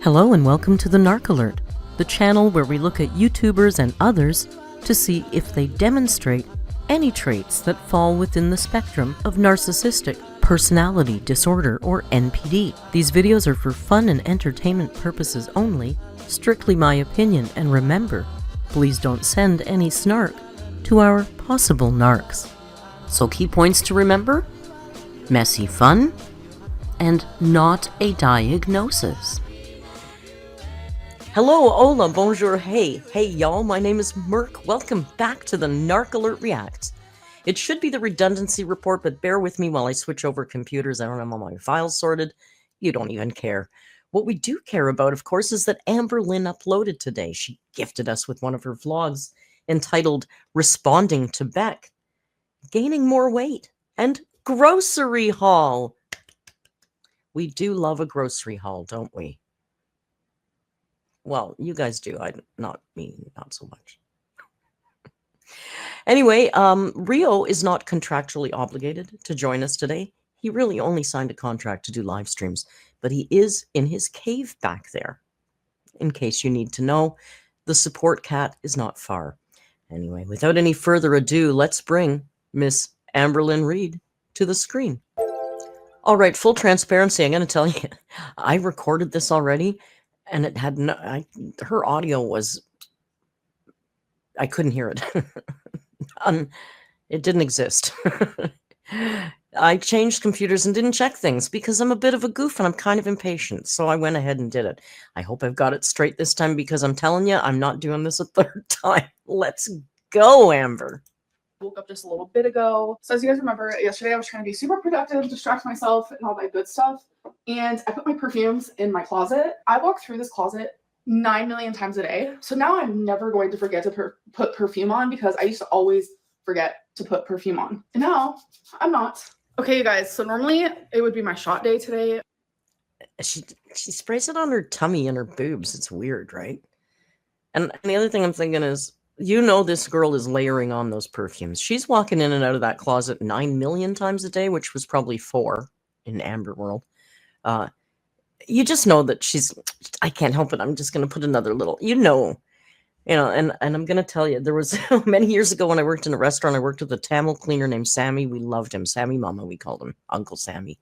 Hello and welcome to the Narc Alert, the channel where we look at YouTubers and others to see if they demonstrate any traits that fall within the spectrum of narcissistic personality disorder or NPD. These videos are for fun and entertainment purposes only, strictly my opinion, and remember, please don't send any snark to our possible narcs. So key points to remember: messy fun and not a diagnosis. Hello, hola, bonjour, hey y'all, my name is Merc. Welcome back to the Narc Alert Reacts. It should be the redundancy report, but bear with me while I switch over computers. I don't have all my files sorted. You don't even care. What we do care about, of course, is that AMBERLYNN uploaded today. She gifted us with one of her vlogs entitled Responding to Beck, Gaining More Weight, and Grocery Haul. We do love a grocery haul, don't we? Well, you guys do. Not so much. Anyway, Rio is not contractually obligated to join us today. He really only signed a contract to do live streams, but he is in his cave back there. In case you need to know, the support cat is not far. Anyway, without any further ado, let's bring Miss AMBERLYNN Reid to the screen. All right, full transparency, I'm going to tell you, I recorded this already. And it had her audio was, I couldn't hear it. It didn't exist. I changed computers and didn't check things because I'm a bit of a goof and I'm kind of impatient. So I went ahead and did it. I hope I've got it straight this time because I'm telling you, I'm not doing this a third time. Let's go, Amber. Woke up just a little bit ago. So as you guys remember, yesterday I was trying to be super productive, distract myself and all my good stuff. And I put my perfumes in my closet. I walk through this closet 9 million times a day. So now I'm never going to forget to put perfume on because I used to always forget to put perfume on. And now I'm not. Okay, you guys. So normally it would be my shot day today. She sprays it on her tummy and her boobs. It's weird, right? And the other thing I'm thinking is, you know, this girl is layering on those perfumes. She's walking in and out of that closet 9 million times a day, which was probably 4 in Amber world. You just know that I can't help it. I'm just going to put another little, and I'm going to tell you, there was many years ago when I worked in a restaurant, I worked with a Tamil cleaner named Sammy. We loved him. Sammy Mama, we called him Uncle Sammy.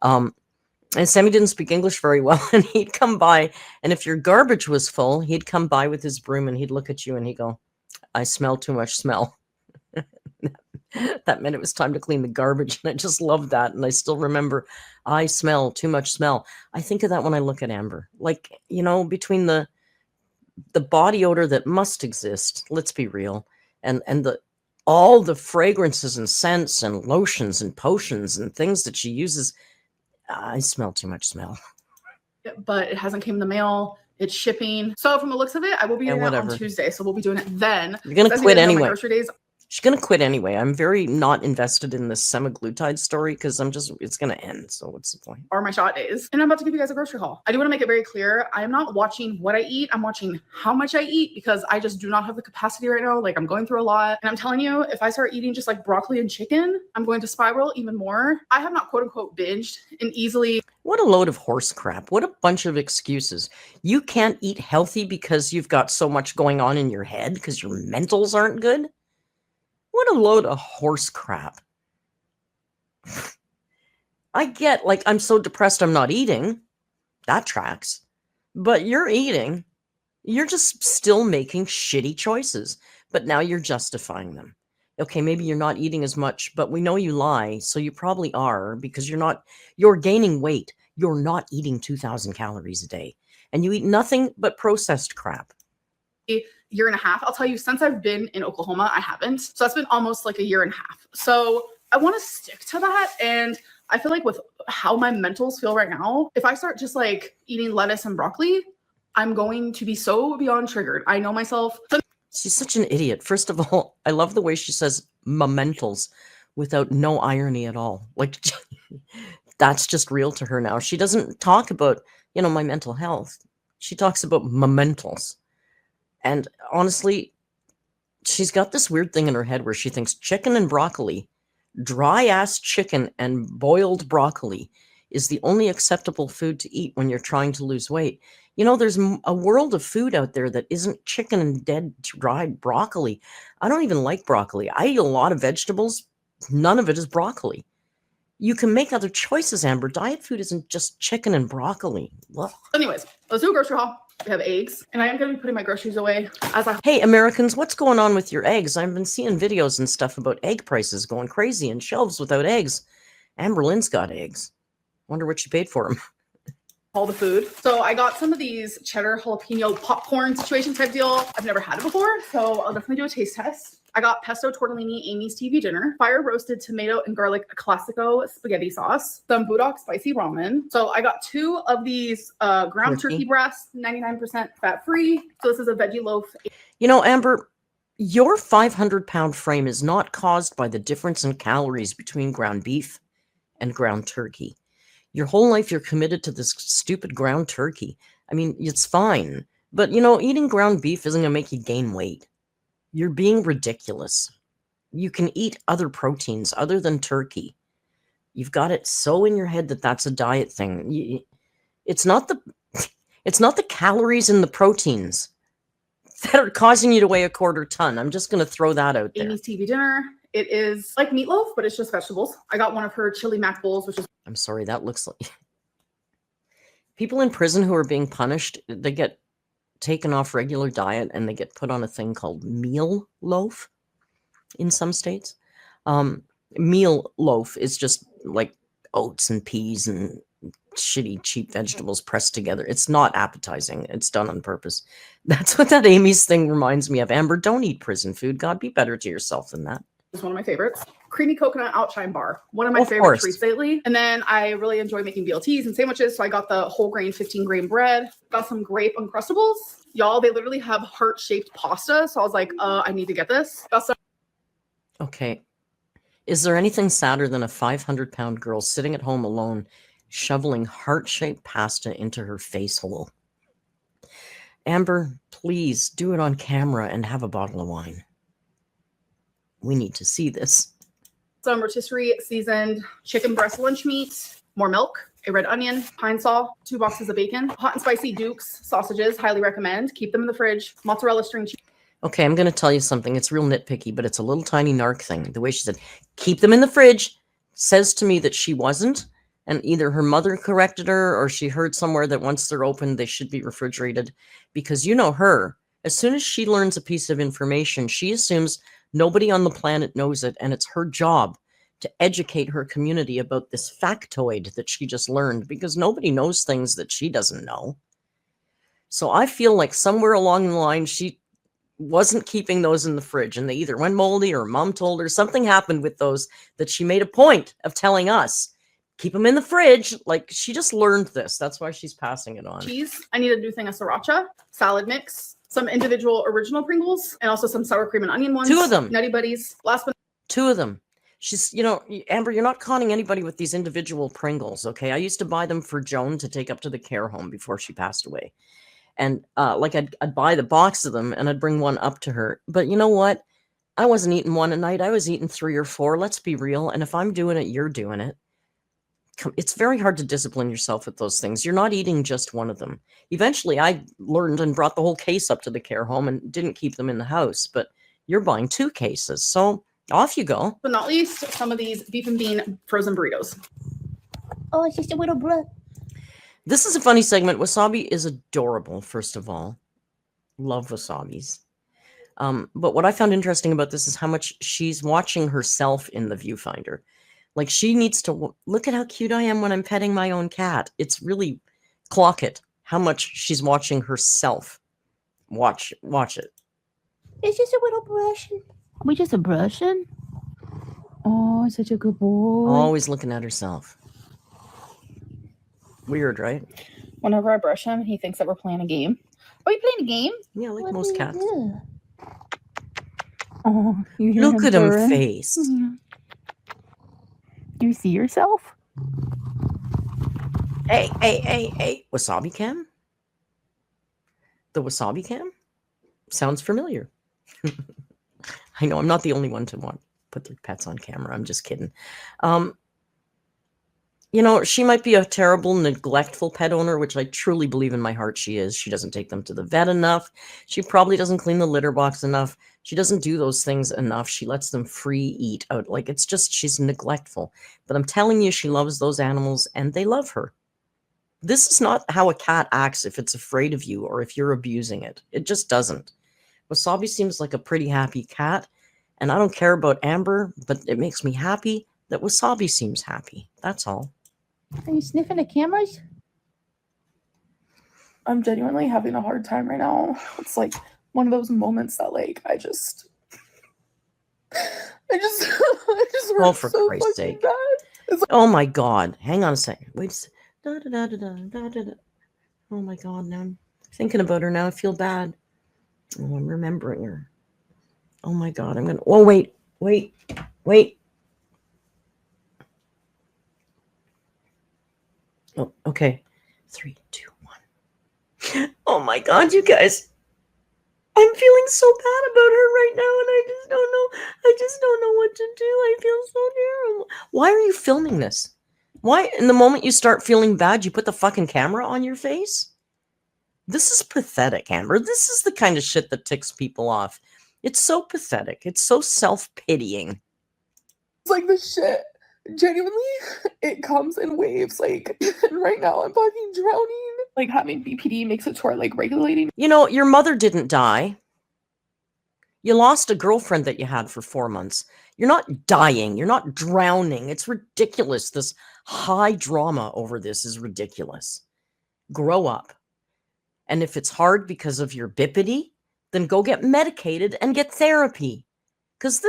And Sammy didn't speak English very well, and he'd come by, and if your garbage was full, he'd come by with his broom, and he'd look at you, and he'd go, "I smell too much smell." That meant it was time to clean the garbage, and I just loved that, and I still remember, "I smell too much smell." I think of that when I look at Amber. Like, between the body odor that must exist, let's be real, and all the fragrances and scents and lotions and potions and things that she uses, I smell too much smell. But it hasn't came in the mail. It's shipping. So from the looks of it, I will be doing it on Tuesday. So we'll be doing it then. You're going to quit anyway. Grocery days. She's going to quit anyway. I'm very not invested in this semaglutide story because it's going to end. So what's the point? Are my shot days. And I'm about to give you guys a grocery haul. I do want to make it very clear. I am not watching what I eat. I'm watching how much I eat because I just do not have the capacity right now. Like, I'm going through a lot. And I'm telling you, if I start eating just like broccoli and chicken, I'm going to spiral even more. I have not quote unquote binged and easily. What a load of horse crap. What a bunch of excuses. You can't eat healthy because you've got so much going on in your head because your mentals aren't good? What a load of horse crap. I get, like, I'm so depressed I'm not eating. That tracks. But you're eating. You're just still making shitty choices. But now you're justifying them. Okay, maybe you're not eating as much, but we know you lie, so you probably are because you're gaining weight. You're not eating 2,000 calories a day. And you eat nothing but processed crap. Year and a half. I'll tell you, since I've been in Oklahoma, I haven't. So that's been almost like a year and a half. So I want to stick to that. And I feel like with how my mentals feel right now, if I start just like eating lettuce and broccoli, I'm going to be so beyond triggered. I know myself. She's such an idiot. First of all, I love the way she says "mentals" without no irony at all. Like, that's just real to her now. She doesn't talk about, my mental health. She talks about mentals. And honestly, she's got this weird thing in her head where she thinks chicken and broccoli, dry ass chicken and boiled broccoli is the only acceptable food to eat when you're trying to lose weight. You know, there's a world of food out there that isn't chicken and dead, dried broccoli. I don't even like broccoli. I eat a lot of vegetables. None of it is broccoli. You can make other choices, Amber. Diet food isn't just chicken and broccoli. Ugh. Anyways, let's do a grocery haul. We have eggs, and I am going to be putting my groceries away as I... Hey, Americans, what's going on with your eggs? I've been seeing videos and stuff about egg prices going crazy and shelves without eggs. AMBERLYNN's got eggs. Wonder what she paid for them. All the food. So I got some of these cheddar jalapeno popcorn situation type deal. I've never had it before, so I'll definitely do a taste test. I got pesto tortellini Amy's TV dinner, fire roasted tomato and garlic classico spaghetti sauce, some Budok spicy ramen. So I got 2 of these ground turkey breasts, 99% fat free. So this is a veggie loaf. You know, Amber, your 500-pound frame is not caused by the difference in calories between ground beef and ground turkey. Your whole life you're committed to this stupid ground turkey. I mean, it's fine. But, you know, eating ground beef isn't going to make you gain weight. You're being ridiculous. You can eat other proteins other than turkey. You've got it so in your head that that's a diet thing. It's not the calories in the proteins that are causing you to weigh a quarter ton. I'm just going to throw that out there. Amy's TV dinner. It is like meatloaf, but it's just vegetables. I got one of her chili mac bowls, which is... I'm sorry, that looks like... People in prison who are being punished, they get taken off regular diet and they get put on a thing called meal loaf in some states. Meal loaf is just like oats and peas and shitty cheap vegetables pressed together. It's not appetizing. It's done on purpose. That's what that Amy's thing reminds me of. Amber, don't eat prison food. God, be better to yourself than that. Is one of my favorites. Creamy coconut outshine bar. One of my favorite treats lately. And then I really enjoy making BLTs and sandwiches. So I got the whole grain 15 grain bread. Got some grape Uncrustables. Y'all, they literally have heart-shaped pasta. So I was like, I need to get this. Got some... Okay. Is there anything sadder than a 500-pound girl sitting at home alone shoveling heart-shaped pasta into her face hole? Amber, please do it on camera and have a bottle of wine. We need to see this. Some rotisserie seasoned chicken breast lunch meat, more milk, a red onion, pine sol, 2 boxes of bacon, hot and spicy Duke's sausages, highly recommend. Keep them in the fridge. Mozzarella string cheese. Okay, I'm going to tell you something. It's real nitpicky, but it's a little tiny narc thing. The way she said, keep them in the fridge, says to me that she wasn't, and either her mother corrected her or she heard somewhere that once they're open, they should be refrigerated. Because you know her, as soon as she learns a piece of information, she assumes nobody on the planet knows it, and it's her job to educate her community about this factoid that she just learned, because nobody knows things that she doesn't know. So I feel like somewhere along the line, she wasn't keeping those in the fridge, and they either went moldy or mom told her something happened with those that she made a point of telling us. Keep them in the fridge. Like, she just learned this. That's why she's passing it on. Cheese. I need to do thing of sriracha, salad mix, some individual original Pringles, and also some sour cream and onion ones. 2 of them. Nutty Buddies. Last one. 2 of them. She's, you know, Amber, you're not conning anybody with these individual Pringles, okay? I used to buy them for Joan to take up to the care home before she passed away. And, like, I'd buy the box of them, and I'd bring one up to her. But you know what? I wasn't eating one a night. I was eating 3 or 4. Let's be real. And if I'm doing it, you're doing it. It's very hard to discipline yourself with those things. You're not eating just one of them. Eventually, I learned and brought the whole case up to the care home and didn't keep them in the house. But you're buying 2 cases. So off you go. But not least, some of these beef and bean frozen burritos. Oh, it's just a little bread. This is a funny segment. Wasabi is adorable, first of all. Love wasabis. But what I found interesting about this is how much she's watching herself in the viewfinder. Like, she needs to look at how cute I am when I'm petting my own cat. It's really, clock it, how much she's watching herself. Watch it. It's just a little brushing. We just a brushing? Oh, such a good boy. Always looking at herself. Weird, right? Whenever I brush him, he thinks that we're playing a game. Are you playing a game? Yeah, like What most do you cats. do? Oh, you hear Look him at him purring? face. Yeah. Do you see yourself? Hey. Wasabi cam? The wasabi cam? Sounds familiar. I know I'm not the only one to want to put their pets on camera. I'm just kidding. You know, she might be a terrible, neglectful pet owner, which I truly believe in my heart she is. She doesn't take them to the vet enough. She probably doesn't clean the litter box enough. She doesn't do those things enough. She lets them free eat out. Like, it's just, she's neglectful. But I'm telling you, she loves those animals and they love her. This is not how a cat acts if it's afraid of you or if you're abusing it. It just doesn't. Wasabi seems like a pretty happy cat. And I don't care about Amber, but it makes me happy that Wasabi seems happy. That's all. Are you sniffing the cameras? I'm genuinely having a hard time right now. It's like one of those moments that like I just Oh, work for so Christ's fucking sake. bad. It's like, Oh my God. Hang on a second. Wait a second. Da, da, da, da, da, da, da. Oh my God. Now I'm thinking about her. Now I feel bad. Oh, I'm remembering her. Oh my God. I'm going to. Oh, wait. Oh, okay. 3, 2, 1. Oh my God, you guys. I'm feeling so bad about her right now, and I just don't know. I just don't know what to do. I feel so terrible. Why are you filming this? Why, in the moment you start feeling bad, you put the fucking camera on your face? This is pathetic, Amber. This is the kind of shit that ticks people off. It's so pathetic. It's so self-pitying. it's like the shit. Genuinely, it comes in waves. Like right now, I'm fucking drowning. Like having BPD makes it to where like regulating. You know, your mother didn't die. You lost a girlfriend that you had for 4 months. You're not dying. You're not drowning. It's ridiculous. This high drama over this is ridiculous. Grow up. And if it's hard because of your bippity, then go get medicated and get therapy. Because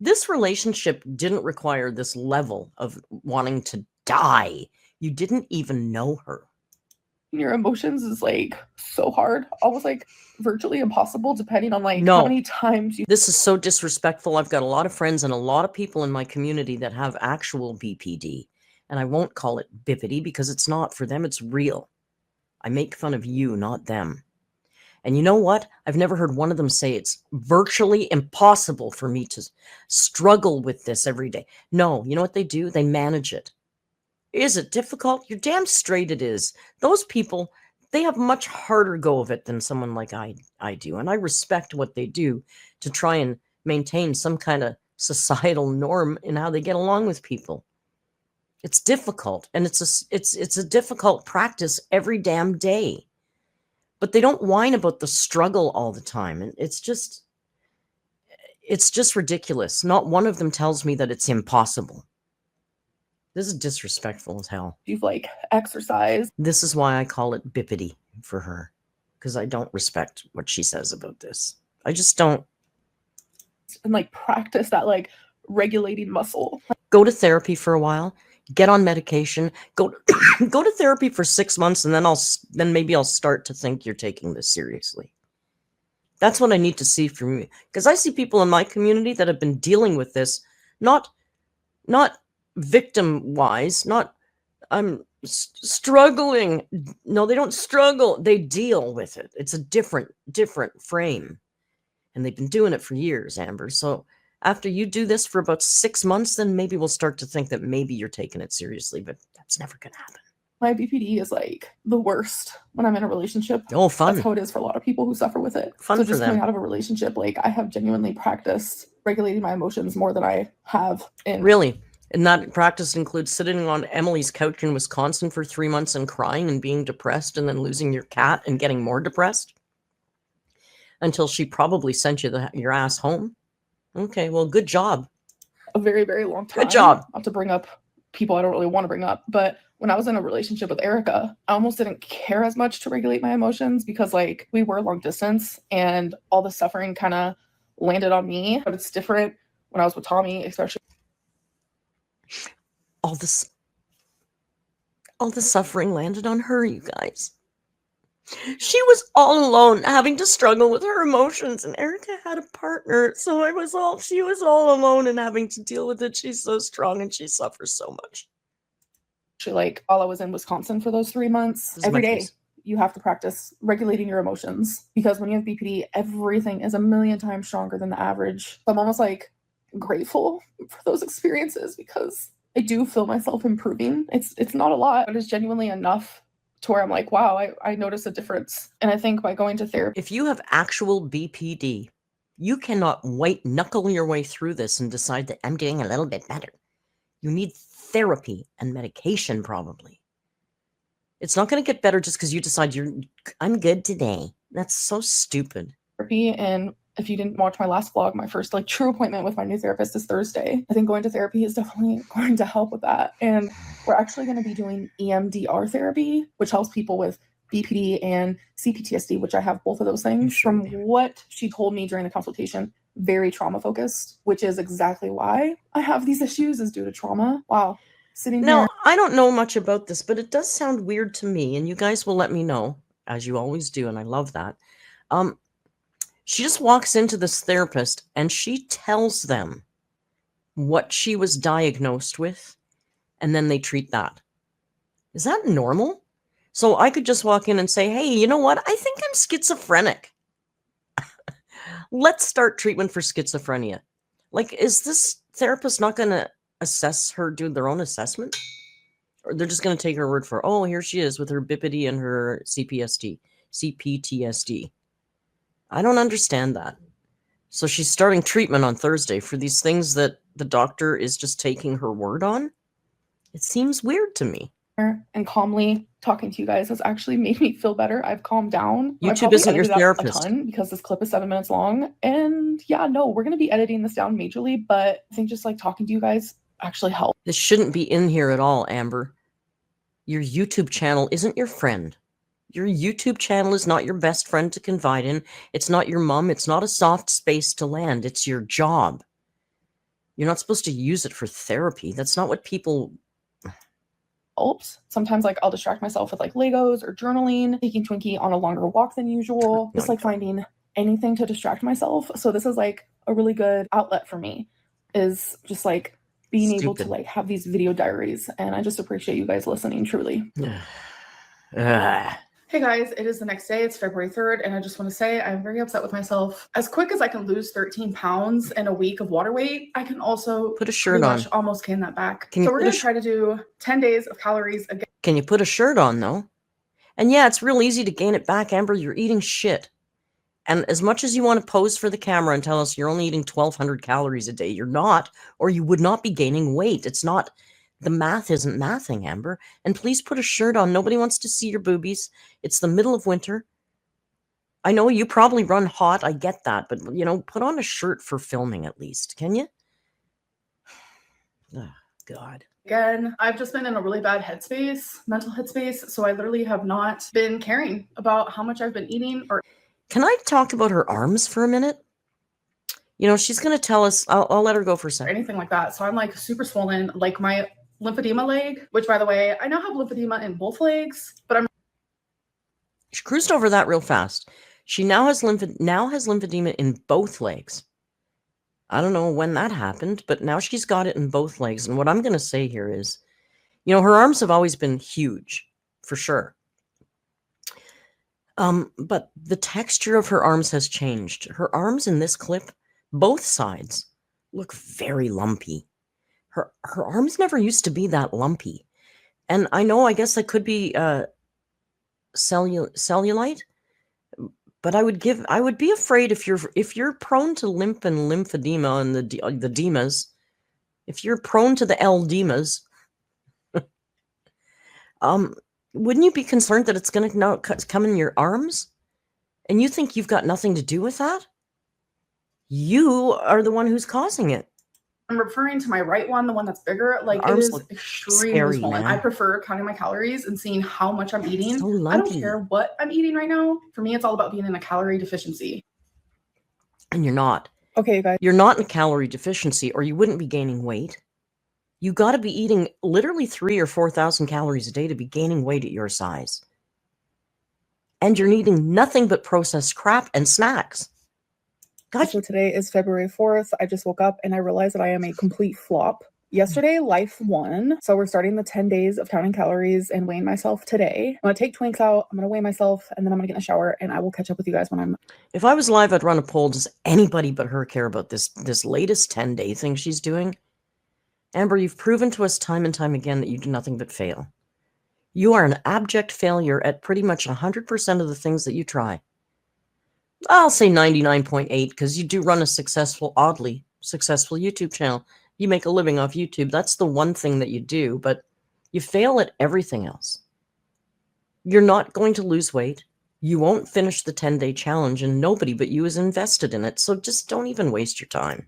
this relationship didn't require this level of wanting to die. You didn't even know her. Your emotions is like so hard, almost like virtually impossible, depending on like No. how many times you. This is so disrespectful. I've got a lot of friends and a lot of people in my community that have actual BPD. And I won't call it bippity because it's not. For them, it's real. I make fun of you, not them. And you know what? I've never heard one of them say it's virtually impossible for me to struggle with this every day. No, you know what they do? They manage it. Is it difficult? You're damn straight it is. Those people, they have much harder go of it than someone like I do. And I respect what they do to try and maintain some kind of societal norm in how they get along with people. It's difficult, and it's a difficult practice every damn day. But they don't whine about the struggle all the time. And it's just ridiculous. Not one of them tells me that it's impossible. This is disrespectful as hell. You've like exercised. This is why I call it bippity for her, because I don't respect what she says about this. I just don't. And like practice that like regulating muscle. Go to therapy for a while. Get on medication. Go to therapy for 6 months, and then maybe I'll start to think you're taking this seriously. That's what I need to see from you, because I see people in my community that have been dealing with this, not victim-wise, not I'm struggling. No, they don't struggle. They deal with it. It's a different frame, and they've been doing it for years, Amber. So after you do this for about 6 months, then maybe we'll start to think that maybe you're taking it seriously, but that's never going to happen. My BPD is like the worst when I'm in a relationship. Oh, fun. That's how it is for a lot of people who suffer with it. Fun so for just them. coming out of a relationship, like I have genuinely practiced regulating my emotions more than I have in. Really? And that practice includes sitting on Emily's couch in Wisconsin for 3 months and crying and being depressed and then losing your cat and getting more depressed? Until she probably sent you your ass home? Okay, well, good job. A very, very long time. Good job. Not to bring up people I don't really want to bring up, but when I was in a relationship with Erica, I almost didn't care as much to regulate my emotions because like we were long distance and all the suffering kind of landed on me. But it's different when I was with Tommy, especially. All the suffering landed on her, you guys. She was all alone, having to struggle with her emotions, and Erica had a partner, so she was all alone and having to deal with it. She's so strong and she suffers so much. Like while I was in Wisconsin for those 3 months, every day you have to practice regulating your emotions because when you have BPD, everything is a million times stronger than the average. So I'm almost like grateful for those experiences because I do feel myself improving. It's not a lot, but it's genuinely enough to where I'm like, wow, I notice a difference. And I think by going to therapy, If you have actual BPD, you cannot white knuckle your way through this and decide that I'm doing a little bit better. You need therapy and medication, probably. It's not going to get better just because you decide I'm good today. That's so stupid. and if you didn't watch my last vlog, my first like true appointment with my new therapist is Thursday. I think going to therapy is definitely going to help with that. And we're actually going to be doing EMDR therapy, which helps people with BPD and CPTSD, which I have both of those things. From what she told me during the consultation, very trauma focused, which is exactly why I have these issues, is due to trauma. Wow. Sitting Now, here. I don't know much about this, but it does sound weird to me, and you guys will let me know, as you always do, and I love that. She just walks into this therapist, and she tells them what she was diagnosed with, and then they treat that. Is that normal? So I could just walk in and say, hey, you know what? I think I'm schizophrenic. Let's start treatment for schizophrenia. Like, is this therapist not going to assess her, do their own assessment? Or they're just going to take her word for, oh, here she is with her BPD and her CPTSD. I don't understand that. So she's starting treatment on Thursday for these things that the doctor is just taking her word on? It seems weird to me. And calmly talking to you guys has actually made me feel better. I've calmed down. YouTube isn't your therapist. A ton because this clip is 7 minutes long. And yeah, no, we're going to be editing this down majorly, but I think just like talking to you guys actually helped. This shouldn't be in here at all, Amber. Your YouTube channel isn't your friend. Your YouTube channel is not your best friend to confide in. It's not your mom. It's not a soft space to land. It's your job. You're not supposed to use it for therapy. That's not what people... Helps. Sometimes like I'll distract myself with like Legos or journaling, taking Twinkie on a longer walk than usual, just like finding anything to distract myself. So this is like a really good outlet for me, is just like being able to like have these video diaries. And I just appreciate you guys listening, truly. Hey guys, it is the next day. It's February 3rd, and I just want to say I'm very upset with myself. As quick as I can lose 13 pounds in a week of water weight, I can also put a shirt on. Almost gain that back. So we're going to try to do 10 days of calories again. Can you put a shirt on though? And yeah, it's real easy to gain it back, Amber. You're eating shit. And as much as you want to pose for the camera and tell us you're only eating 1,200 calories a day, you're not, or you would not be gaining weight. It's not... The math isn't mathing, Amber. And please put a shirt on. Nobody wants to see your boobies. It's the middle of winter. I know you probably run hot. I get that. But, you know, put on a shirt for filming at least. Can you? Oh, God. Again, I've just been in a really bad headspace, mental headspace. So I literally have not been caring about how much I've been eating. Or can I talk about her arms for a minute? You know, she's going to tell us. I'll let her go for a second. Anything like that. So I'm like super swollen. Like my lymphedema leg, which by the way, I now have lymphedema in both legs, but she cruised over that real fast. She now has lymphedema in both legs. I don't know when that happened, but now she's got it in both legs. And what I'm going to say here is, you know, her arms have always been huge, for sure. But the texture of her arms has changed. Her arms in this clip, both sides, look very lumpy. Her arms never used to be that lumpy. And I know, I guess that could be cellulite, but I would be afraid if you're prone to lymph and lymphedema and the demas, if you're prone to the L-demas, wouldn't you be concerned that it's going to come in your arms? And you think you've got nothing to do with that? You are the one who's causing it. I'm referring to my right one, the one that's bigger. Like, it is extremely swollen. I prefer counting my calories and seeing how much I'm eating. I don't care what I'm eating right now. For me, it's all about being in a calorie deficiency. And you're not. Okay, you guys. You're not in a calorie deficiency, or you wouldn't be gaining weight. You got to be eating literally 3,000 or 4,000 calories a day to be gaining weight at your size. And you're eating nothing but processed crap and snacks. Gotcha. So today is February 4th. I just woke up and I realized that I am a complete flop. Yesterday, life won. So we're starting the 10 days of counting calories and weighing myself today. I'm going to take Twinks out. I'm going to weigh myself, and then I'm going to get in the shower, and I will catch up with you guys when I'm... If I was live, I'd run a poll. Does anybody but her care about this latest 10-day thing she's doing? Amber, you've proven to us time and time again that you do nothing but fail. You are an abject failure at pretty much 100% of the things that you try. I'll say 99.8 because you do run a successful, oddly successful YouTube channel. You make a living off YouTube. That's the one thing that you do, but you fail at everything else. You're not going to lose weight. You won't finish the 10-day challenge, and nobody but you is invested in it. So just don't even waste your time.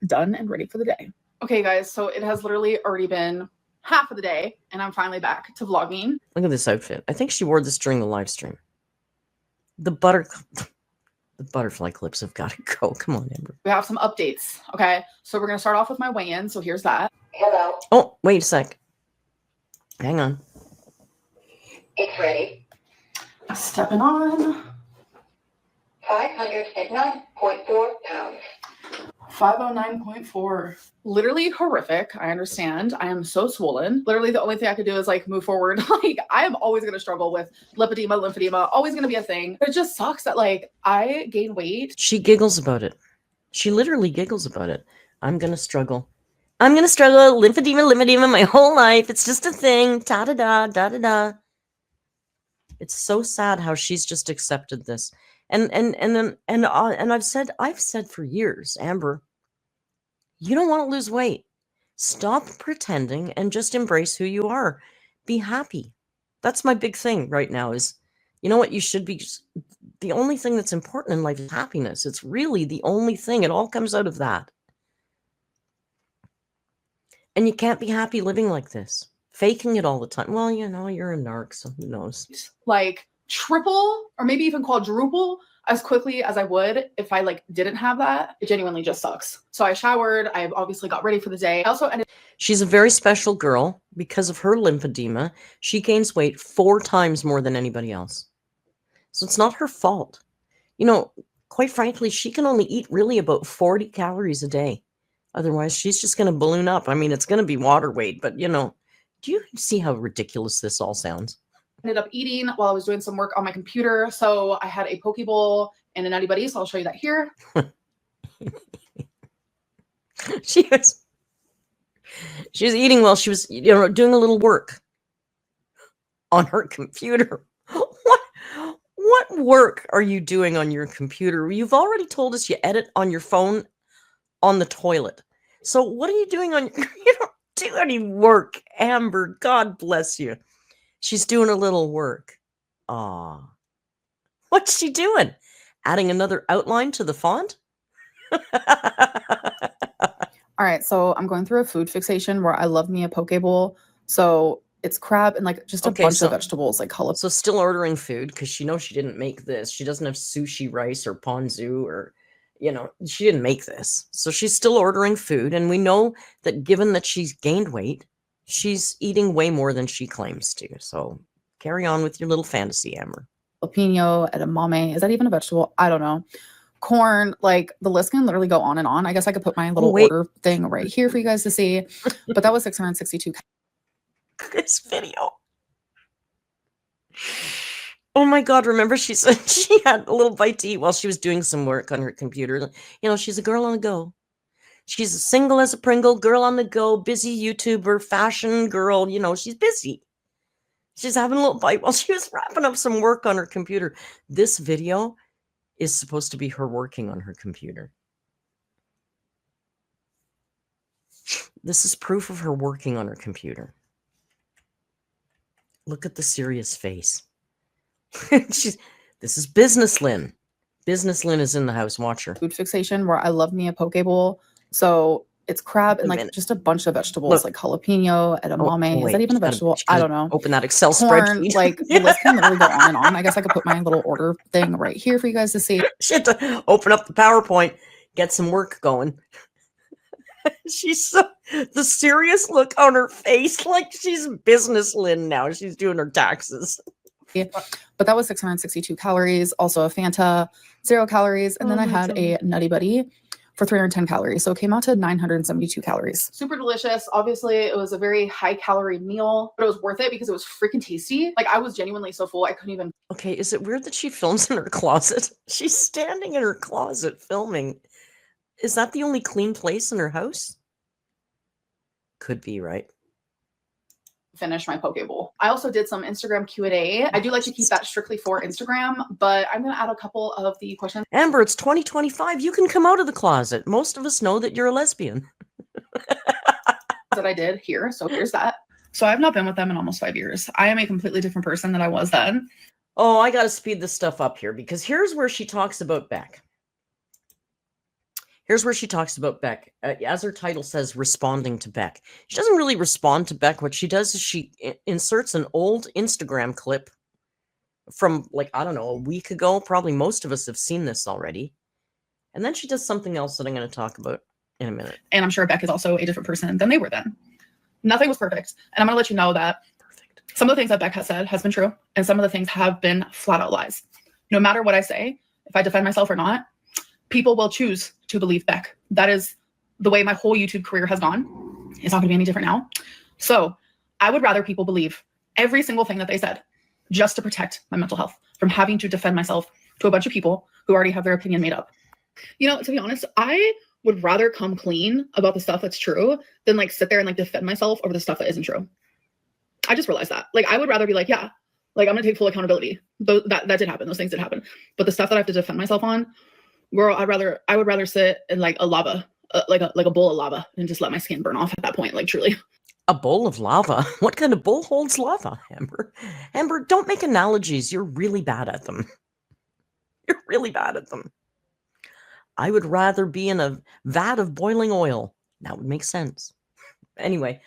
Done and ready for the day. Okay, guys, so it has literally already been half of the day, and I'm finally back to vlogging. Look at this outfit. I think she wore this during the live stream. The butterfly clips have got to go. Come on, Amber. We have some updates, okay? So we're going to start off with my weigh-in, so here's that. Hello, Oh, wait a sec. Hang on. it's ready. Stepping on. 509.4 pounds. 509.4. Literally horrific. I understand. I am so swollen. Literally the only thing I could do is like move forward. Like I am always going to struggle with lymphedema, always going to be a thing. It just sucks that like I gain weight. She giggles about it. She literally giggles about it. I'm going to struggle. I'm going to struggle. Lymphedema my whole life. It's just a thing. Da-da-da, da-da-da. It's so sad how she's just accepted this. And I've said for years, Amber, you don't want to lose weight. Stop pretending and just embrace who you are. Be happy. That's my big thing right now is, you know what, you should be, the only thing that's important in life is happiness. It's really the only thing. It all comes out of that. And you can't be happy living like this, faking it all the time. Well, you know, you're a narc, so who knows? Like triple or maybe even quadruple as quickly as I would if I like didn't have that. It genuinely just sucks. So I showered. I obviously got ready for the day. I also ended. She's a very special girl because of her lymphedema. She gains weight 4 times more than anybody else. So it's not her fault. You know, quite frankly, she can only eat really about 40 calories a day. Otherwise, she's just going to balloon up. I mean, it's going to be water weight, but you know, do you see how ridiculous this all sounds? Ended up eating while I was doing some work on my computer. So I had a poke bowl and a Nutty Buddy. So I'll show you that here. She was eating while she was, you know, doing a little work on her computer. What work are you doing on your computer? You've already told us you edit on your phone on the toilet. So what are you doing on your, you don't do any work, Amber. God bless you. She's doing a little work. Aw. What's she doing? Adding another outline to the font? All right. So I'm going through a food fixation where I love me a poke bowl. So it's crab and like just a bunch of vegetables like jalapeno. So still ordering food because she knows she didn't make this. She doesn't have sushi rice or ponzu or, you know, she didn't make this. So she's still ordering food. And we know that given that she's gained weight, she's eating way more than she claims to. So carry on with your little fantasy, Amber. Jalapeno, edamame. Is that even a vegetable? I don't know. Corn, like the list can literally go on and on. I guess I could put my little order thing right here for you guys to see. But that was 662. This video. Oh my God, remember she said she had a little bite to eat while she was doing some work on her computer. You know, she's a girl on the go. She's as single as a Pringle, girl on the go, busy YouTuber, fashion girl. You know, she's busy. She's having a little bite while she was wrapping up some work on her computer. This video is supposed to be her working on her computer. This is proof of her working on her computer. Look at the serious face. This is Business Lynn. Business Lynn is in the house. Watch her. Food fixation where I love me a poke bowl. So it's crab and like just a bunch of vegetables like jalapeno, edamame. Is that even a vegetable? I don't know. Open that Excel Corn, spreadsheet. like the list can literally go on and on. I guess I could put my little order thing right here for you guys to see. She had to open up the PowerPoint, get some work going. She's so, the serious look on her face, like she's Business Lynn now. She's doing her taxes. But that was 662 calories. Also a Fanta, 0 calories. And then I had a Nutty Buddy for 310 calories. So it came out to 972 calories. Super delicious. Obviously, it was a very high calorie meal, but it was worth it because it was freaking tasty. Like I was genuinely so full. I couldn't even. Okay, is it weird that she films in her closet? She's standing in her closet filming. Is that the only clean place in her house? Could be, right? Finish my poke bowl. I also did some Instagram Q&A. I do like to keep that strictly for Instagram, but I'm going to add a couple of the questions Amber, it's 2025. You can come out of the closet. Most of us know that you're a lesbian. that I did here. So here's that. So I've not been with them in almost 5 years. I am a completely different person than I was then. Oh, I got to speed this stuff up here because here's where she talks about Beck. Here's where she talks about Beck. As her title says, responding to Beck. She doesn't really respond to Beck. What she does is she inserts an old Instagram clip from, like, I don't know, a week ago. Probably most of us have seen this already. And then she does something else that I'm going to talk about in a minute. And I'm sure Beck is also a different person than they were then. Nothing was perfect. And I'm going to let you know that some of the things that Beck has said has been true. And some of the things have been flat out lies. No matter what I say, if I defend myself or not, people will choose to believe Beck. That is the way my whole YouTube career has gone. It's not going to be any different now. So I would rather people believe every single thing that they said just to protect my mental health from having to defend myself to a bunch of people who already have their opinion made up. You know, to be honest, I would rather come clean about the stuff that's true than like sit there and like defend myself over the stuff that isn't true. I just realized that. Like, I would rather be like, yeah, like I'm going to take full accountability. That did happen. Those things did happen. But the stuff that I have to defend myself on, girl, I would rather sit in like a lava, like a bowl of lava and just let my skin burn off at that point. Like, truly. A bowl of lava? What kind of bowl holds lava, Amber? Amber, don't make analogies. You're really bad at them. You're really bad at them. I would rather be in a vat of boiling oil. That would make sense. Anyway,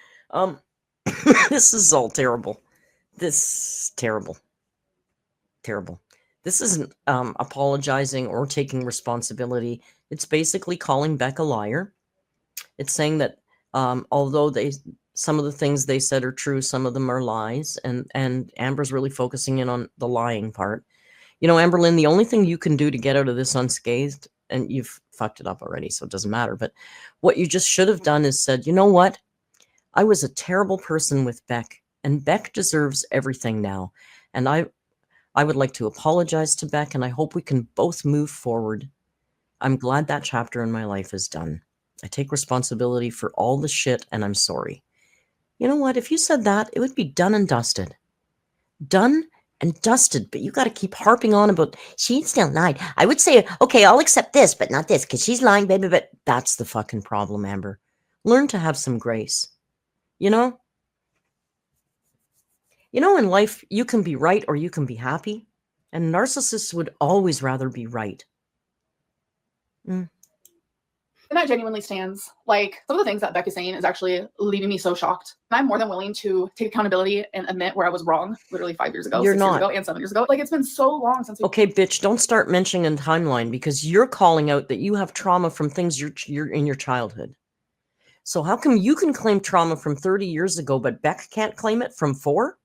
this is all terrible. This terrible. Terrible. This isn't apologizing or taking responsibility. It's basically calling Beck a liar. It's saying that although some of the things they said are true, some of them are lies, and Amber's really focusing in on the lying part. You know, AMBERLYNN, the only thing you can do to get out of this unscathed, and you've fucked it up already, so it doesn't matter, but what you just should have done is said, you know what? I was a terrible person with Beck, and Beck deserves everything now. And I would like to apologize to Beck, and I hope we can both move forward. I'm glad that chapter in my life is done. I take responsibility for all the shit, and I'm sorry. You know what? If you said that, it would be done and dusted. Done and dusted, but you got to keep harping on about, she still lied. I would say, okay, I'll accept this, but not this, because she's lying, baby, but that's the fucking problem, Amber. Learn to have some grace. You know? You know, in life, you can be right or you can be happy, and narcissists would always rather be right. And that genuinely stands. Like, some of the things that Beck is saying is actually leaving me so shocked. And I'm more than willing to take accountability and admit where I was wrong, literally 5 years ago, You're 6 not. years ago, and 7 years ago. Like, it's been so long since we Okay, bitch, don't start mentioning a timeline because you're calling out that you have trauma from things you're in your childhood. So how come you can claim trauma from 30 years ago, but Beck can't claim it from 4?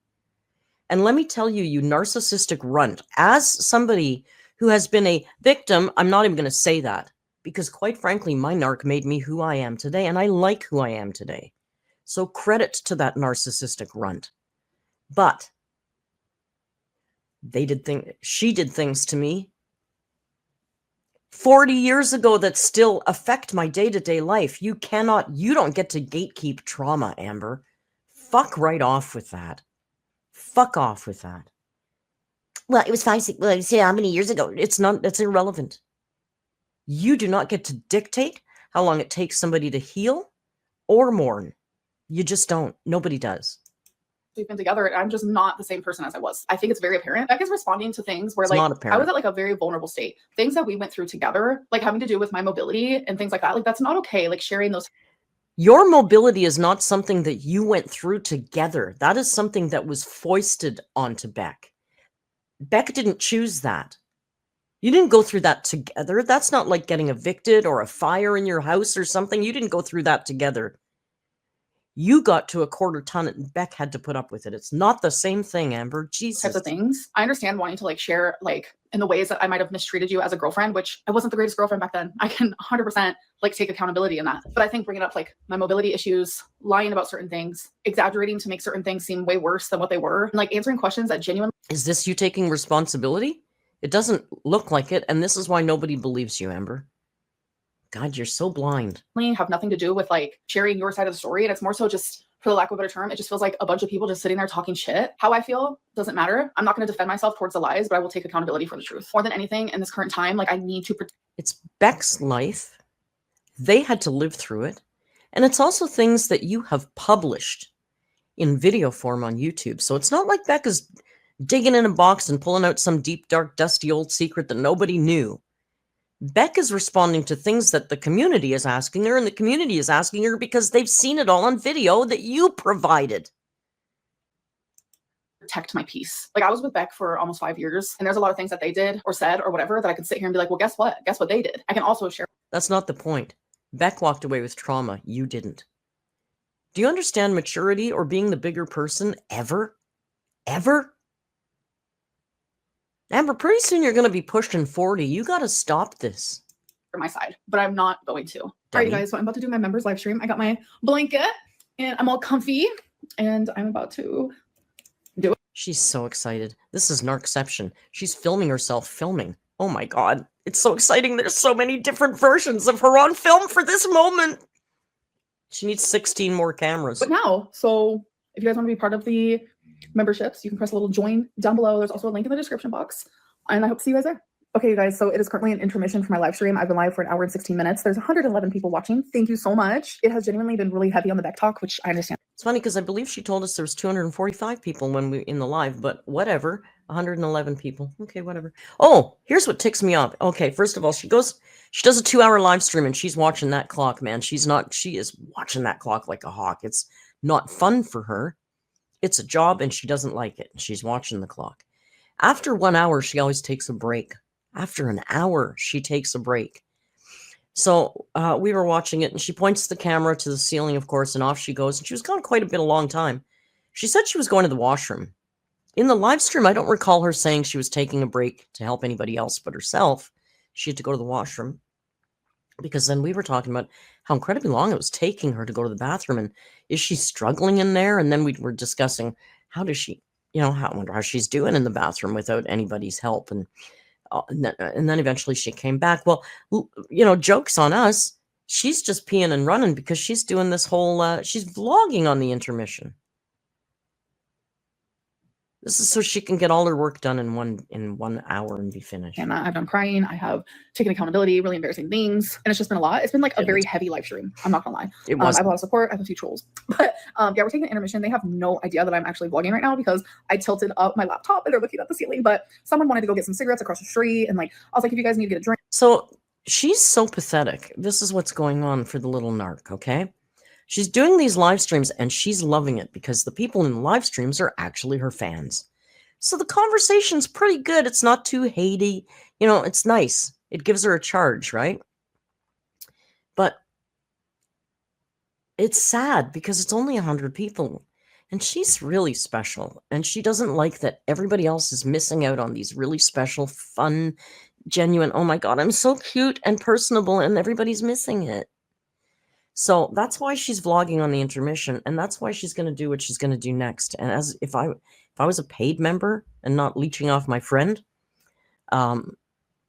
And let me tell you, you narcissistic runt, as somebody who has been a victim, I'm not even going to say that. Because quite frankly, my narc made me who I am today, and I like who I am today. So credit to that narcissistic runt. But she did things to me 40 years ago that still affect my day-to-day life. You don't get to gatekeep trauma, Amber. Fuck right off with that. Fuck off with that. Well, it was 5, 6, well, how many years ago? That's irrelevant. You do not get to dictate how long it takes somebody to heal or mourn. You just don't. Nobody does. we've been together, and I'm just not the same person as I was. I think it's very apparent. Beck is responding to things where It's like not I apparent. was at like a very vulnerable state. Things that we went through together, like having to do with my mobility and things like that. Like that's not okay. Like sharing those. Your mobility is not something that you went through together. That is something that was foisted onto Beck. Beck didn't choose that. You didn't go through that together. That's not like getting evicted or a fire in your house or something. You didn't go through that together. You got to a quarter ton and Beck had to put up with it. It's not the same thing, Amber. Jesus. Types of things. I understand wanting to like share like in the ways that I might have mistreated you as a girlfriend, which I wasn't the greatest girlfriend back then. I can 100% like take accountability in that. But I think bringing up like my mobility issues, lying about certain things, exaggerating to make certain things seem way worse than what they were, and like answering questions that genuinely. Is this you taking responsibility? It doesn't look like it, and this is why nobody believes you, Amber. God, you're so blind. have nothing to do with like sharing your side of the story. And it's more so just, for the lack of a better term, it just feels like a bunch of people just sitting there talking shit. How I feel doesn't matter. I'm not going to defend myself towards the lies, but I will take accountability for the truth. More than anything in this current time, like I need to protect. It's Beck's life. They had to live through it. And it's also things that you have published in video form on YouTube. So it's not like Beck is digging in a box and pulling out some deep, dark, dusty old secret that nobody knew. Beck is responding to things that the community is asking her, and the community is asking her because they've seen it all on video that you provided. Protect my peace. Like I was with Beck for almost 5 years, and there's a lot of things that they did or said or whatever that I could sit here and be like, well, guess what? Guess what they did? I can also share. That's not the point. Beck walked away with trauma. You didn't. Do you understand maturity or being the bigger person ever? Ever? Amber, pretty soon you're going to be pushing 40. You got to stop this. My side, but I'm not going to. All right, you guys, so I'm about to do my members live stream. I got my blanket and I'm all comfy and I'm about to do it. She's so excited. This is Narcception. She's filming herself filming. Oh my God. It's so exciting. There's so many different versions of her on film for this moment. She needs 16 more cameras. But now, so if you guys want to be part of the memberships, you can press a little join down below. There's also a link in the description box, and I hope to see you guys there. Okay, you guys, so it is currently an intermission for my live stream. I've been live for 1 hour and 16 minutes. There's 111 people watching. Thank you so much. It has genuinely been really heavy on the Beck talk, which I understand. It's funny because I believe she told us there was 245 people when we in the live, but whatever. 111 people. Okay, whatever. Oh, here's what ticks me off. Okay, first of all, she does a 2-hour live stream and she's watching that clock, man. She is watching that clock like a hawk. It's not fun for her. It's a job and she doesn't like it. She's watching the clock. After 1 hour, she always takes a break. After an hour, she takes a break. So we were watching it, and she points the camera to the ceiling, of course, and off she goes. And she was gone quite a long time. She said she was going to the washroom. In the live stream, I don't recall her saying she was taking a break to help anybody else but herself. She had to go to the washroom. Because then we were talking about how incredibly long it was taking her to go to the bathroom. And is she struggling in there? And then we were discussing how does she, I wonder how she's doing in the bathroom without anybody's help. And then eventually she came back. Well, joke's on us. She's just peeing and running because she's doing this whole, she's vlogging on the intermission. This is so she can get all her work done in one hour and be finished. And I've done crying. I have taken accountability, really embarrassing things. And it's just been a lot. It's been like a very heavy live stream. I'm not gonna lie. It was. I have a lot of support. I have a few trolls. But yeah, we're taking an intermission. They have no idea that I'm actually vlogging right now because I tilted up my laptop and they're looking at the ceiling. But someone wanted to go get some cigarettes across the street. And like, I was like, if you guys need to get a drink. So she's so pathetic. This is what's going on for the little narc, okay? She's doing these live streams and she's loving it because the people in the live streams are actually her fans. So the conversation's pretty good. It's not too hatey. It's nice. It gives her a charge, right? But it's sad because it's only 100 people. And she's really special. And she doesn't like that everybody else is missing out on these really special, fun, genuine, oh my God, I'm so cute and personable and everybody's missing it. So that's why she's vlogging on the intermission, and that's why she's going to do what she's going to do next. And as if I was a paid member and not leeching off my friend,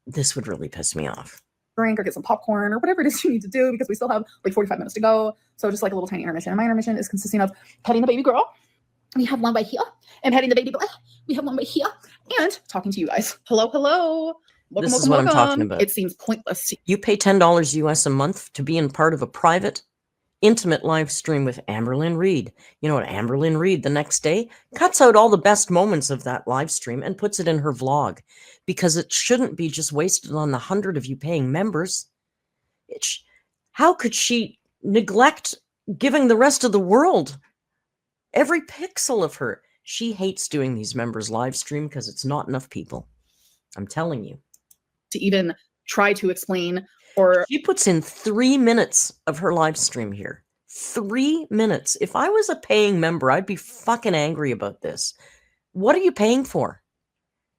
this would really piss me off. Drink or get some popcorn or whatever it is you need to do because we still have like 45 minutes to go. So just like a little tiny intermission. And my intermission is consisting of petting the baby girl. We have one right here, and petting the baby boy. We have one right here, and talking to you guys. Hello. Welcome, this is what I'm talking about. It seems pointless. You pay $10 US a month to be in part of a private, intimate live stream with AMBERLYNN Reid. You know what AMBERLYNN Reid the next day cuts out all the best moments of that live stream and puts it in her vlog because it shouldn't be just wasted on the 100 of you paying members. How could she neglect giving the rest of the world every pixel of her? She hates doing these members live stream because it's not enough people. I'm telling you. To even try to explain, or she puts in 3 minutes of her live stream here. 3 minutes. If I was a paying member, I'd be fucking angry about this. What are you paying for?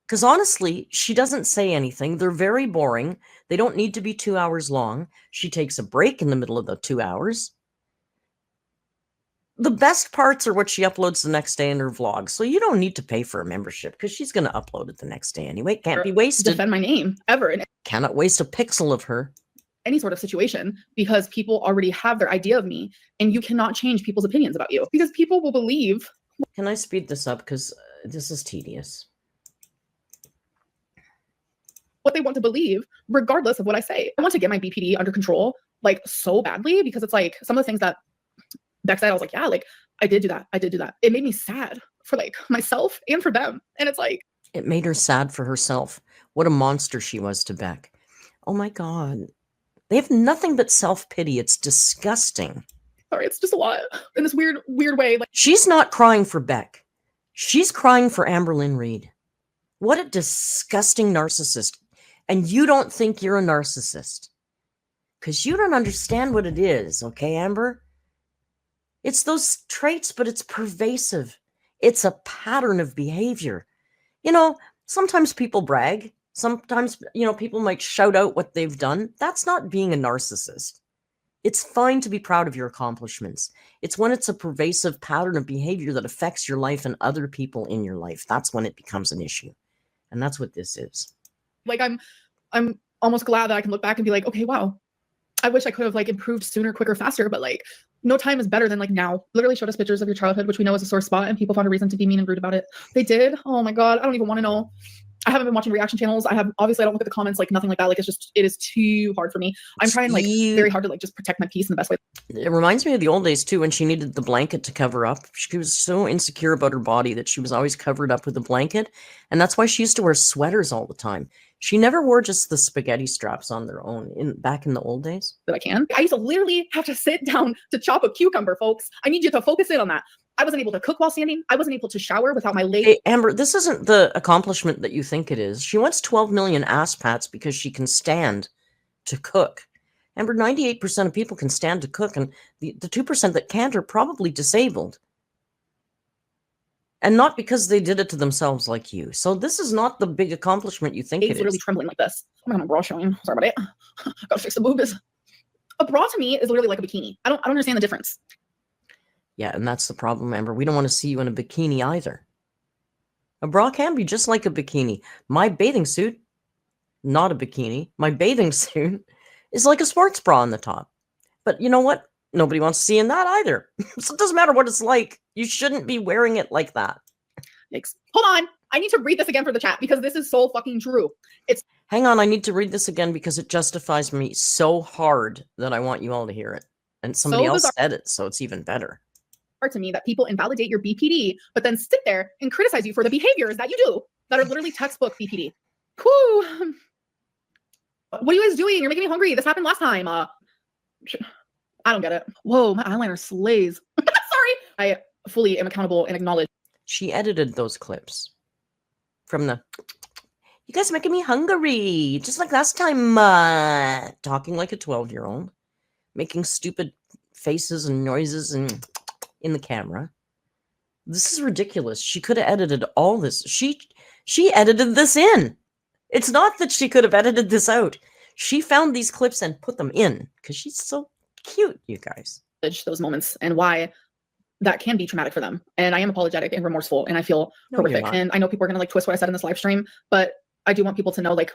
Because honestly, she doesn't say anything. They're very boring. They don't need to be 2 hours long. She takes a break in the middle of the 2 hours. The best parts are what she uploads the next day in her vlog. So you don't need to pay for a membership because she's going to upload it the next day anyway. Can't be wasted. Defend my name ever. Cannot waste a pixel of her. any sort of situation because people already have their idea of me, and you cannot change people's opinions about you because people will believe. Can I speed this up? Because this is tedious. What they want to believe, regardless of what I say. I want to get my BPD under control, like so badly, because it's like some of the things that Beck said, I was like, yeah, like I did do that. I did do that. It made me sad for like myself and for them. And it's like, it made her sad for herself. What a monster she was to Beck. Oh my God. They have nothing but self-pity. It's disgusting. sorry, it's just a lot in this weird way. Like, she's not crying for Beck. She's crying for AMBERLYNN Reid. What a disgusting narcissist. And you don't think you're a narcissist. Because you don't understand what it is, okay, Amber? It's those traits, but it's pervasive. It's a pattern of behavior. You know, sometimes people brag. Sometimes, you know, people might shout out what they've done. That's not being a narcissist. It's fine to be proud of your accomplishments. It's when it's a pervasive pattern of behavior that affects your life and other people in your life. That's when it becomes an issue. And that's what this is. like I'm almost glad that I can look back and be like, okay, wow, I wish I could have like improved sooner, quicker, faster, but like no time is better than like now. Literally showed us pictures of your childhood, which we know is a sore spot, and people found a reason to be mean and rude about it. They did. Oh my God, I don't even want to know. I haven't been watching reaction channels. Obviously I don't look at the comments, like nothing like that. Like it is too hard for me. I'm trying like very hard to like just protect my peace in the best way. It reminds me of the old days too, when she needed the blanket to cover up. She was so insecure about her body that she was always covered up with a blanket. And that's why she used to wear sweaters all the time. She never wore just the spaghetti straps on their own back in the old days. That I can. I used to literally have to sit down to chop a cucumber, folks. I need you to focus in on that. I wasn't able to cook while standing. I wasn't able to shower without my leg. Hey, Amber, this isn't the accomplishment that you think it is. She wants 12 million ass pats because she can stand to cook. Amber, 98% of people can stand to cook, and the 2% that can't are probably disabled. And not because they did it to themselves like you. So this is not the big accomplishment you think it is. Literally trembling like this. Oh my God, my bra showing. Sorry about it. Gotta fix the boobies. A bra to me is literally like a bikini. I don't understand the difference. Yeah, and that's the problem, Amber. We don't want to see you in a bikini either. A bra can be just like a bikini. My bathing suit, not a bikini. My bathing suit is like a sports bra on the top. But you know what? Nobody wants to see in that either. So it doesn't matter what it's like. You shouldn't be wearing it like that. Yikes. Hold on. I need to read this again for the chat because this is so fucking true. Hang on. I need to read this again because it justifies me so hard that I want you all to hear it. And somebody else said it, so it's even better. To me that people invalidate your BPD, but then sit there and criticize you for the behaviors that you do that are literally textbook BPD. Whew. What are you guys doing? You're making me hungry. This happened last time. I don't get it. Whoa, my eyeliner slays. Sorry. I fully am accountable and acknowledge. She edited those clips from the, you guys are making me hungry, just like last time, talking like a 12-year-old, making stupid faces and noises and in the camera. This is ridiculous. She could have edited all this. She edited this in. It's not that she could have edited this out. She found these clips and put them in because she's so cute, you guys. Those moments and why that can be traumatic for them. And I am apologetic and remorseful and I feel horrific. And I know people are gonna like twist what I said in this live stream, but I do want people to know, like,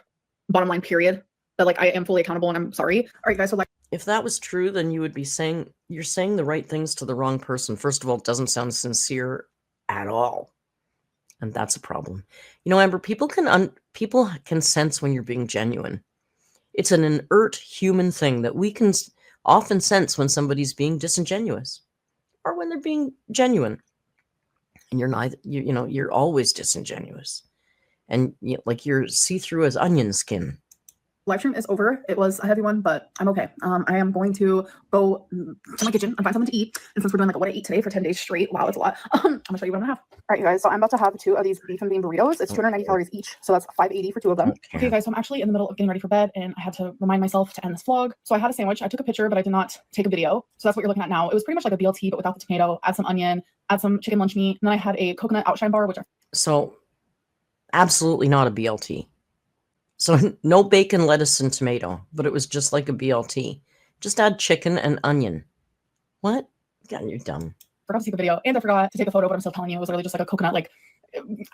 bottom line period, that like I am fully accountable and I'm sorry. All right, guys, so like, if that was true, then you would be saying, you're saying the right things to the wrong person. First of all, it doesn't sound sincere at all. And that's a problem. You know, Amber, people can sense when you're being genuine. It's an inert human thing that we can often sense when somebody's being disingenuous or when they're being genuine. And you're neither, you know, you're always disingenuous. And you're see-through as onion skin. live stream is over. It was a heavy one, but I'm okay. I am going to go to my kitchen and find something to eat. And since we're doing like a what I eat today for 10 days straight, wow, it's a lot. I'm gonna show you what I'm gonna have. All right, you guys. So I'm about to have 2 of these beef and bean burritos. It's 290 calories each, so that's 580 for 2 of them. Okay, guys. So I'm actually in the middle of getting ready for bed, and I had to remind myself to end this vlog. So I had a sandwich. I took a picture, but I did not take a video. So that's what you're looking at now. It was pretty much like a BLT, but without the tomato. Add some onion, add some chicken lunch meat, and then I had a coconut outshine bar, which so absolutely not a BLT. So no bacon, lettuce, and tomato, but it was just like a BLT. Just add chicken and onion. What? God, you're dumb. Forgot to take a video, and I forgot to take a photo, but I'm still telling you, it was literally just like a coconut, like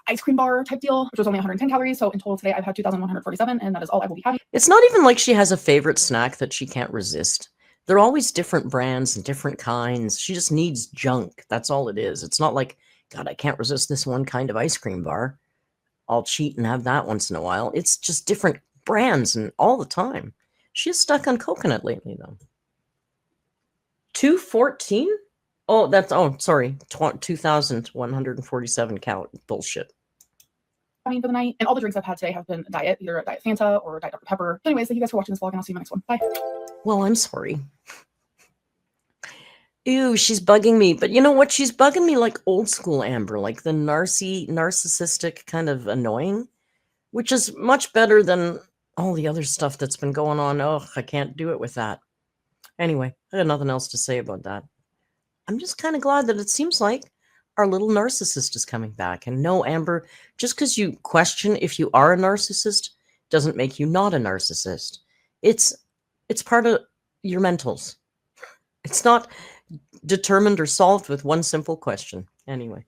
ice cream bar type deal, which was only 110 calories. So in total today, I've had 2,147, and that is all I will be having. It's not even like she has a favorite snack that she can't resist. They're always different brands and different kinds. She just needs junk. That's all it is. It's not like, God, I can't resist this one kind of ice cream bar. I'll cheat and have that once in a while. It's just different brands and all the time. She's stuck on coconut lately, though. 214? Oh, sorry. 2,147 cal. Bullshit. For the night, and all the drinks I've had today have been diet, either a Diet Fanta or Diet Dr. Pepper. Anyways, thank you guys for watching this vlog, and I'll see you in my next one. Bye. Well, I'm sorry. Ew, she's bugging me. But you know what? She's bugging me like old school Amber, like the narcissistic kind of annoying, which is much better than all the other stuff that's been going on. Oh, I can't do it with that. Anyway, I got nothing else to say about that. I'm just kind of glad that it seems like our little narcissist is coming back. And no, Amber, just because you question if you are a narcissist doesn't make you not a narcissist. It's part of your mentals. It's not determined or solved with one simple question. Anyway,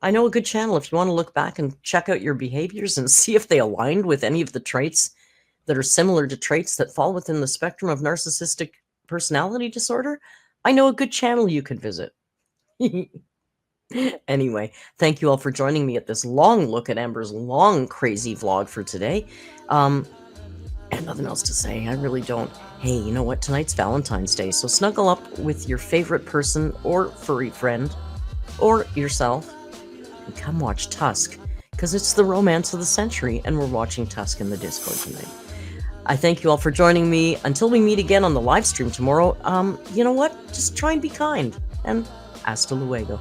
I know a good channel if you want to look back and check out your behaviors and see if they aligned with any of the traits that are similar to traits that fall within the spectrum of narcissistic personality disorder. I know a good channel you could visit. Anyway, thank you all for joining me at this long look at Amber's long, crazy vlog for today. And nothing else to say. I really don't. Hey, you know what? Tonight's Valentine's Day, so snuggle up with your favorite person or furry friend or yourself and come watch Tusk, because it's the romance of the century, and we're watching Tusk in the Discord tonight. I thank you all for joining me. Until we meet again on the live stream tomorrow, you know what? Just try and be kind, and hasta luego.